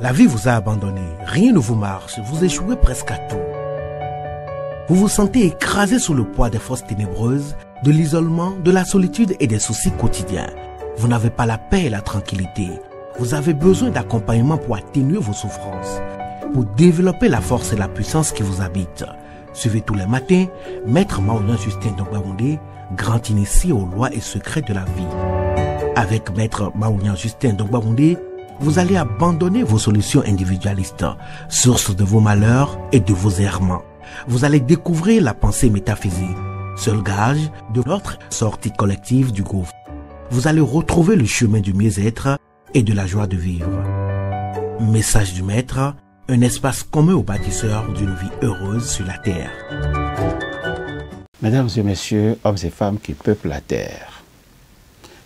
La vie vous a abandonné, rien ne vous marche, vous échouez presque à tout. Vous vous sentez écrasé sous le poids des forces ténébreuses, de l'isolement, de la solitude et des soucis quotidiens. Vous n'avez pas la paix et la tranquillité. Vous avez besoin d'accompagnement pour atténuer vos souffrances, pour développer la force et la puissance qui vous habitent. Suivez tous les matins Maître Maoulian Justin Dongbaoundé, grand initié aux lois et secrets de la vie. Avec Maître Maoulian Justin Dongbaoundé, vous allez abandonner vos solutions individualistes, source de vos malheurs et de vos errements. Vous allez découvrir la pensée métaphysique, seul gage de notre sortie collective du gouffre. Vous allez retrouver le chemin du mieux-être et de la joie de vivre. Message du Maître, un espace commun aux bâtisseurs d'une vie heureuse sur la terre. Mesdames et messieurs, hommes et femmes qui peuplent la terre,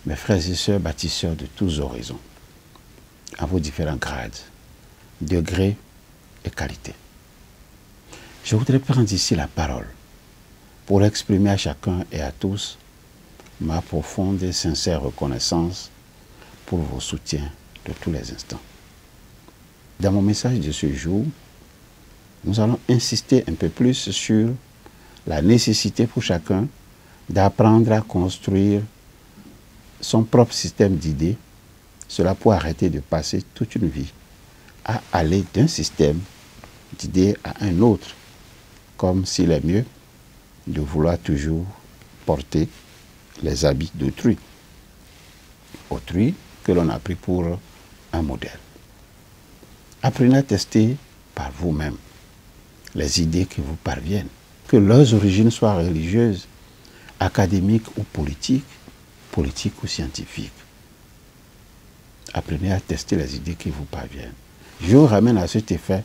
mes frères et sœurs bâtisseurs de tous horizons, à vos différents grades, degrés et qualités. Je voudrais prendre ici la parole pour exprimer à chacun et à tous ma profonde et sincère reconnaissance pour vos soutiens de tous les instants. Dans mon message de ce jour, nous allons insister un peu plus sur la nécessité pour chacun d'apprendre à construire son propre système d'idées, cela pour arrêter de passer toute une vie à aller d'un système d'idées à un autre, comme s'il est mieux de vouloir toujours porter les habits d'autrui. Autrui que l'on a pris pour un modèle. Apprenez à tester par vous-même les idées qui vous parviennent, que leurs origines soient religieuses, académiques ou politiques ou scientifiques. Apprenez à tester les idées qui vous parviennent. Je vous ramène à cet effet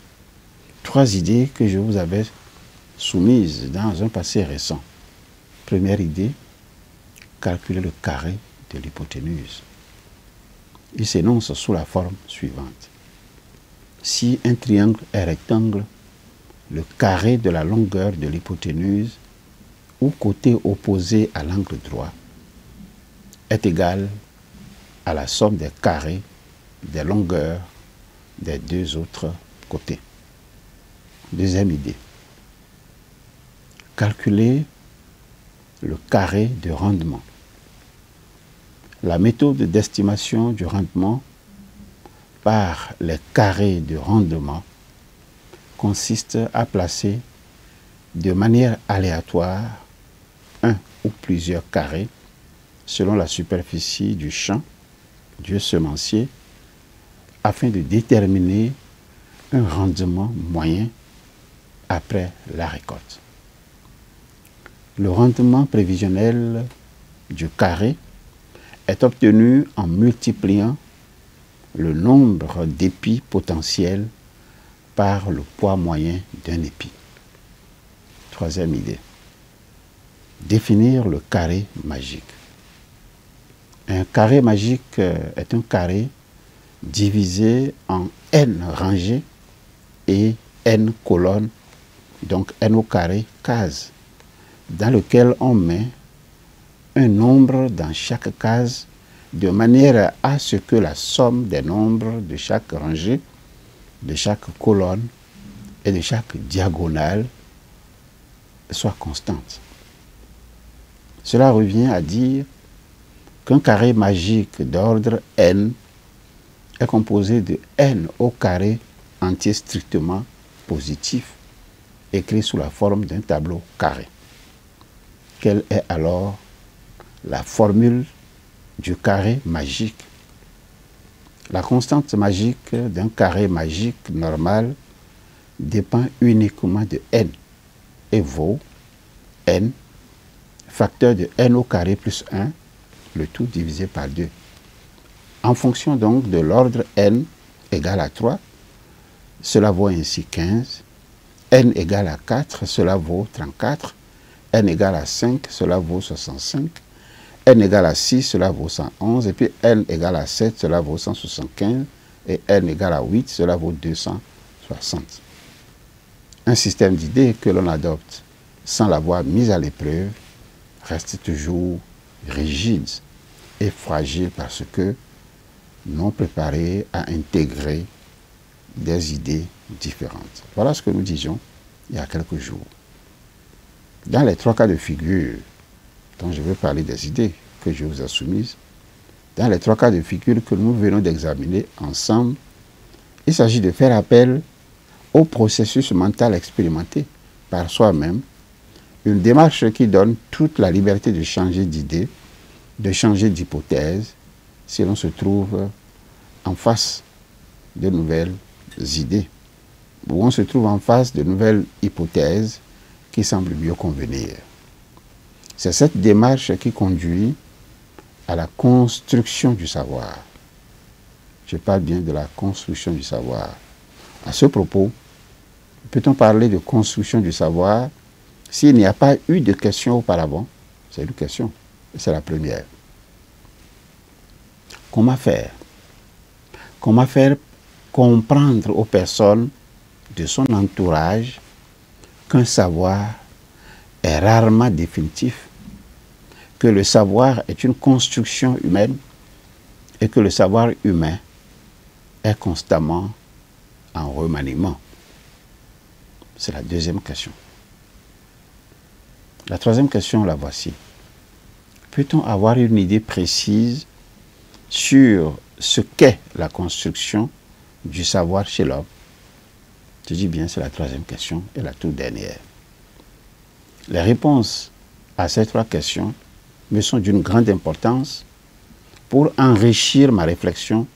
3 idées que je vous avais soumises dans un passé récent. Première idée, calculer le carré de l'hypoténuse. Il s'énonce sous la forme suivante. Si un triangle est rectangle, le carré de la longueur de l'hypoténuse ou côté opposé à l'angle droit est égal à la somme des carrés des longueurs des 2 autres côtés. Deuxième idée. Calculer le carré de rendement. La méthode d'estimation du rendement par les carrés de rendement consiste à placer de manière aléatoire un ou plusieurs carrés selon la superficie du champ du semencier afin de déterminer un rendement moyen après la récolte. Le rendement prévisionnel du carré est obtenu en multipliant le nombre d'épis potentiels par le poids moyen d'un épi. Troisième idée. Définir le carré magique. Un carré magique est un carré divisé en n rangées et n colonnes, donc n au carré cases, dans lequel on met un nombre dans chaque case de manière à ce que la somme des nombres de chaque rangée, de chaque colonne et de chaque diagonale soit constante. Cela revient à dire qu'un carré magique d'ordre n est composé de n au carré entier strictement positif, écrit sous la forme d'un tableau carré. Quelle est alors la formule du carré magique? La constante magique d'un carré magique normal dépend uniquement de n et vaut n, facteur de n au carré plus 1, le tout divisé par 2. En fonction donc de l'ordre n égale à 3, cela vaut ainsi 15, n égale à 4, cela vaut 34, n égale à 5, cela vaut 65, n égale à 6, cela vaut 111, et puis n égale à 7, cela vaut 175, et n égale à 8, cela vaut 260. Un système d'idées que l'on adopte sans l'avoir mis à l'épreuve reste toujours rigide et fragile parce que non préparé à intégrer des idées différentes. Voilà ce que nous disions il y a quelques jours. Dans les 3 cas de figure dont je veux parler des idées que je vous ai soumises, dans les 3 cas de figure que nous venons d'examiner ensemble, il s'agit de faire appel au processus mental expérimenté par soi-même, une démarche qui donne toute la liberté de changer d'idée, de changer d'hypothèse, si l'on se trouve en face de nouvelles idées, ou on se trouve en face de nouvelles hypothèses qui semblent mieux convenir. C'est cette démarche qui conduit à la construction du savoir. Je parle bien de la construction du savoir. À ce propos, peut-on parler de construction du savoir s'il n'y a pas eu de question auparavant? C'est une question, c'est la première. Comment faire? Comment faire comprendre aux personnes de son entourage qu'un savoir est rarement définitif, que le savoir est une construction humaine et que le savoir humain est constamment en remaniement? C'est la deuxième question. La troisième question, la voici. Peut-on avoir une idée précise sur ce qu'est la construction du savoir chez l'homme? Je dis bien, c'est la troisième question et la toute dernière. Les réponses à ces 3 questions me sont d'une grande importance pour enrichir ma réflexion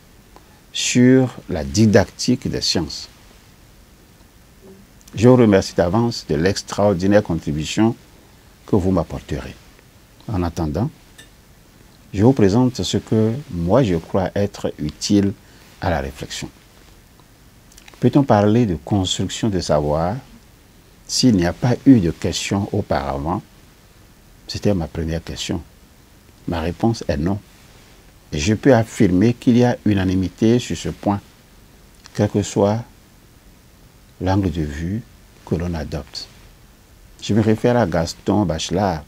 sur la didactique des sciences. Je vous remercie d'avance de l'extraordinaire contribution que vous m'apporterez. En attendant, je vous présente ce que moi je crois être utile à la réflexion. Peut-on parler de construction de savoir s'il n'y a pas eu de question auparavant? C'était ma première question. Ma réponse est non. Et je peux affirmer qu'il y a unanimité sur ce point, quel que soit l'angle de vue que l'on adopte. Je me réfère à Gaston Bachelard,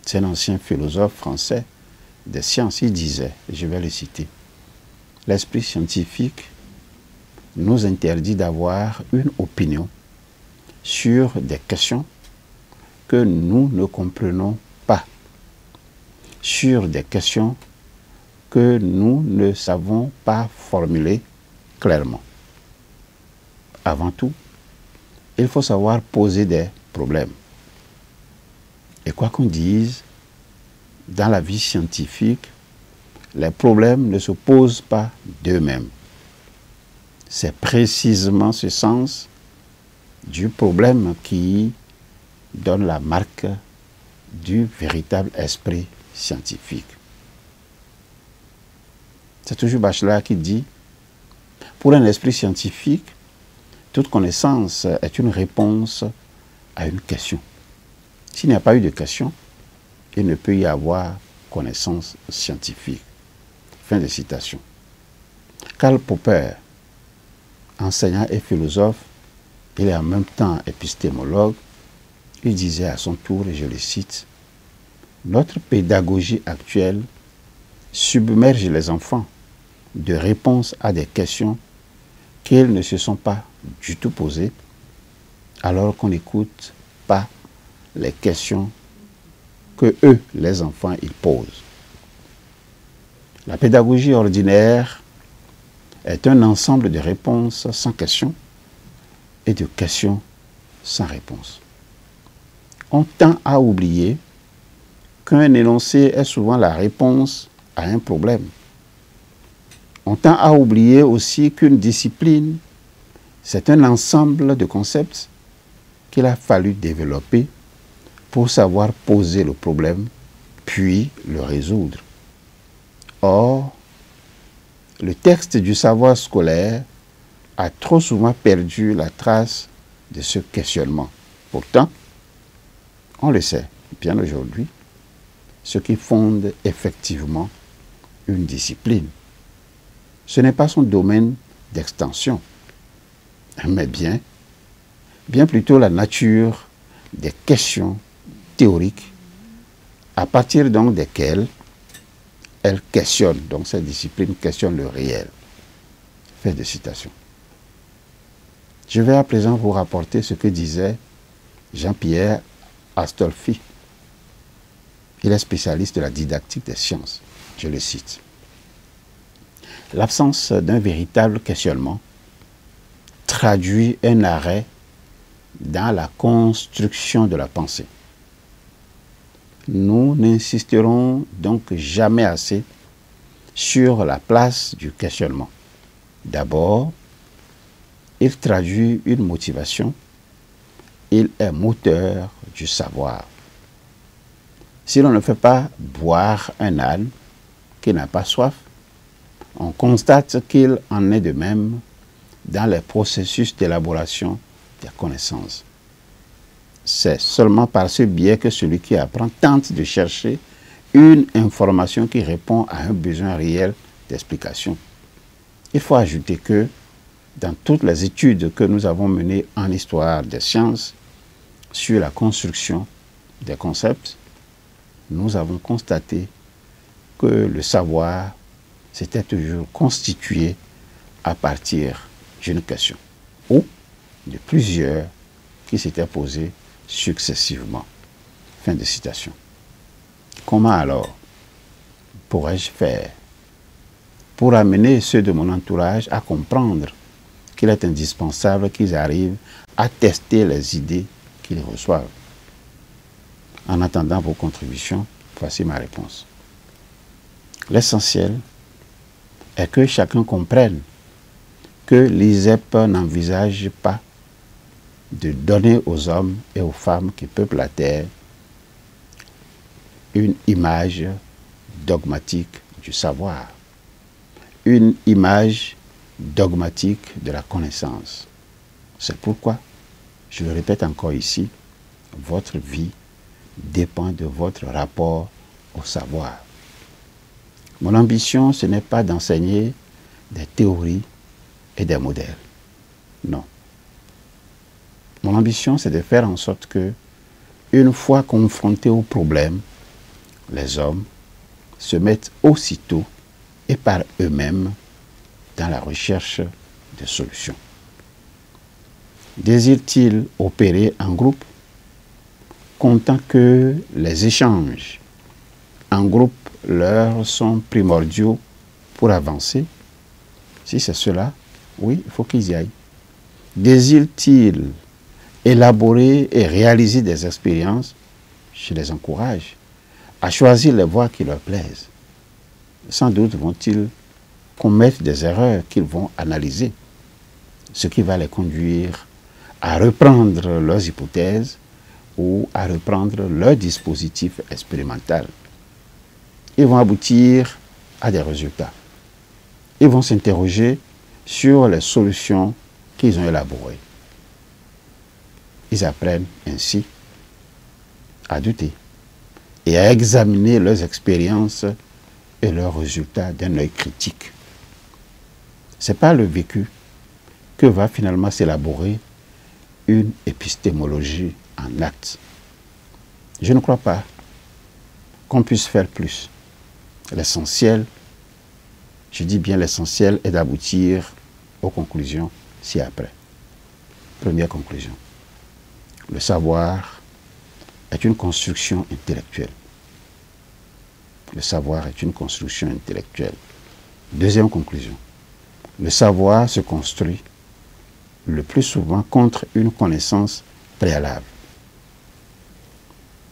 c'est un ancien philosophe français des sciences. Il disait, et je vais le citer, « L'esprit scientifique nous interdit d'avoir une opinion sur des questions que nous ne comprenons pas, sur des questions que nous ne savons pas formuler clairement. Avant tout, il faut savoir poser des problèmes. Et quoi qu'on dise, dans la vie scientifique, les problèmes ne se posent pas d'eux-mêmes. C'est précisément ce sens du problème qui donne la marque du véritable esprit scientifique. C'est toujours Bachelard qui dit, pour un esprit scientifique, toute connaissance est une réponse à une question. S'il n'y a pas eu de question, il ne peut y avoir connaissance scientifique. Fin de citation. Karl Popper, enseignant et philosophe, il est en même temps épistémologue, il disait à son tour, et je le cite, « Notre pédagogie actuelle submerge les enfants de réponses à des questions qu'ils ne se sont pas du tout posées, alors qu'on n'écoute pas les questions que eux, les enfants, ils posent. La pédagogie ordinaire est un ensemble de réponses sans question et de questions sans réponse. On tend à oublier qu'un énoncé est souvent la réponse à un problème. On tend à oublier aussi qu'une discipline, c'est un ensemble de concepts qu'il a fallu développer pour savoir poser le problème, puis le résoudre. Or, le texte du savoir scolaire a trop souvent perdu la trace de ce questionnement. Pourtant, on le sait bien aujourd'hui, ce qui fonde effectivement une discipline. Ce n'est pas son domaine d'extension, mais bien plutôt la nature des questions théoriques à partir donc desquelles elle questionne, donc cette discipline questionne le réel. Fin de citation. Je vais à présent vous rapporter ce que disait Jean-Pierre Astolfi. Il est spécialiste de la didactique des sciences. Je le cite. L'absence d'un véritable questionnement traduit un arrêt dans la construction de la pensée. Nous n'insisterons donc jamais assez sur la place du questionnement. D'abord, il traduit une motivation, il est moteur du savoir. Si l'on ne fait pas boire un âne qui n'a pas soif, on constate qu'il en est de même dans les processus d'élaboration des connaissances. C'est seulement par ce biais que celui qui apprend tente de chercher une information qui répond à un besoin réel d'explication. Il faut ajouter que dans toutes les études que nous avons menées en histoire des sciences sur la construction des concepts, nous avons constaté que le savoir s'était toujours constitué à partir d'une question ou de plusieurs qui s'étaient posées successivement. Fin de citation. Comment alors pourrais-je faire pour amener ceux de mon entourage à comprendre qu'il est indispensable qu'ils arrivent à tester les idées qu'ils reçoivent? En attendant vos contributions, voici ma réponse. L'essentiel est que chacun comprenne que l'ISEP n'envisage pas de donner aux hommes et aux femmes qui peuplent la terre une image dogmatique du savoir, une image dogmatique de la connaissance. C'est pourquoi, je le répète encore ici, votre vie dépend de votre rapport au savoir. Mon ambition, ce n'est pas d'enseigner des théories et des modèles. Non. Mon ambition, c'est de faire en sorte que, une fois confrontés au problème, les hommes se mettent aussitôt et par eux-mêmes dans la recherche de solutions. Désirent-ils opérer en groupe, comptant que les échanges en groupe leur sont primordiaux pour avancer? Si c'est cela, oui, il faut qu'ils y aillent. Désirent-ils élaborer et réaliser des expériences? Je les encourage à choisir les voies qui leur plaisent. Sans doute vont-ils commettre des erreurs qu'ils vont analyser, ce qui va les conduire à reprendre leurs hypothèses ou à reprendre leur dispositif expérimental. Ils vont aboutir à des résultats. Ils vont s'interroger sur les solutions qu'ils ont élaborées. Ils apprennent ainsi à douter et à examiner leurs expériences et leurs résultats d'un œil critique. Ce n'est pas le vécu que va finalement s'élaborer une épistémologie en acte. Je ne crois pas qu'on puisse faire plus. L'essentiel, je dis bien l'essentiel, est d'aboutir aux conclusions ci-après. Première conclusion. Le savoir est une construction intellectuelle. Le savoir est une construction intellectuelle. Deuxième conclusion. Le savoir se construit le plus souvent contre une connaissance préalable.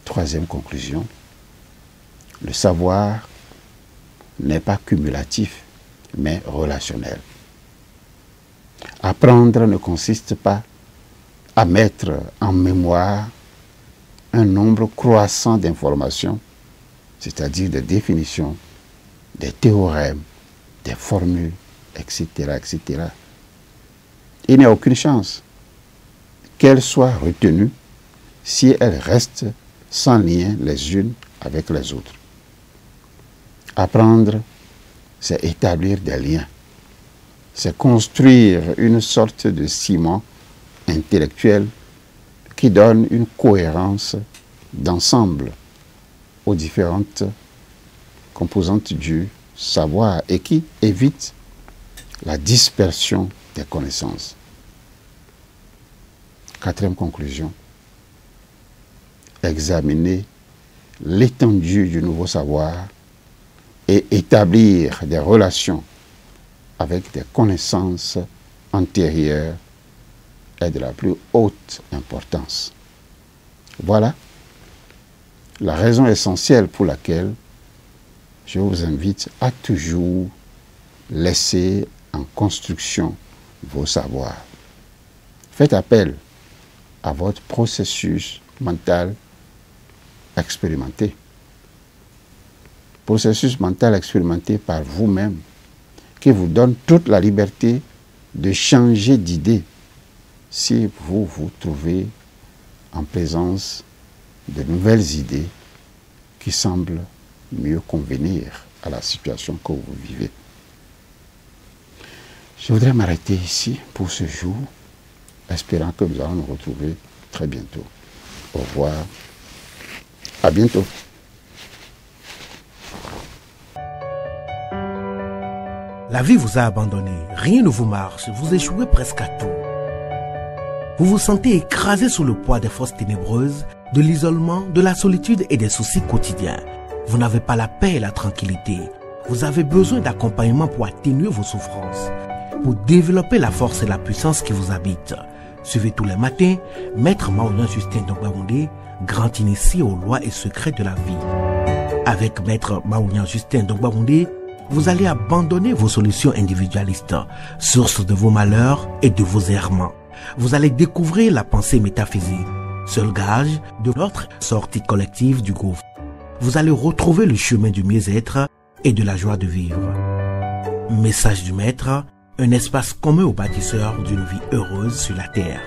Troisième conclusion. Le savoir n'est pas cumulatif, mais relationnel. Apprendre ne consiste pas à mettre en mémoire un nombre croissant d'informations, c'est-à-dire des définitions, des théorèmes, des formules, etc., etc. Il n'y a aucune chance qu'elles soient retenues si elles restent sans lien les unes avec les autres. Apprendre, c'est établir des liens. C'est construire une sorte de ciment intellectuel qui donne une cohérence d'ensemble aux différentes composantes du savoir et qui évite la dispersion des connaissances. Quatrième conclusion, examiner l'étendue du nouveau savoir et établir des relations avec des connaissances antérieures est de la plus haute importance. Voilà la raison essentielle pour laquelle je vous invite à toujours laisser en construction vos savoirs. Faites appel à votre processus mental expérimenté. Processus mental expérimenté par vous-même qui vous donne toute la liberté de changer d'idée si vous vous trouvez en présence de nouvelles idées qui semblent mieux convenir à la situation que vous vivez. Je voudrais m'arrêter ici pour ce jour, espérant que nous allons nous retrouver très bientôt. Au revoir. À bientôt. La vie vous a abandonné, rien ne vous marche, vous échouez presque à tout. Vous vous sentez écrasé sous le poids des forces ténébreuses, de l'isolement, de la solitude et des soucis quotidiens. Vous n'avez pas la paix et la tranquillité. Vous avez besoin d'accompagnement pour atténuer vos souffrances, pour développer la force et la puissance qui vous habitent. Suivez tous les matins Maître Maouyan Justin Dongbaoundé, grand initié aux lois et secrets de la vie. Avec Maître Maouyan Justin Dongbaoundé, vous allez abandonner vos solutions individualistes, source de vos malheurs et de vos errements. Vous allez découvrir la pensée métaphysique, seul gage de notre sortie collective du gouffre. Vous allez retrouver le chemin du mieux-être et de la joie de vivre. Message du Maître, un espace commun aux bâtisseurs d'une vie heureuse sur la terre.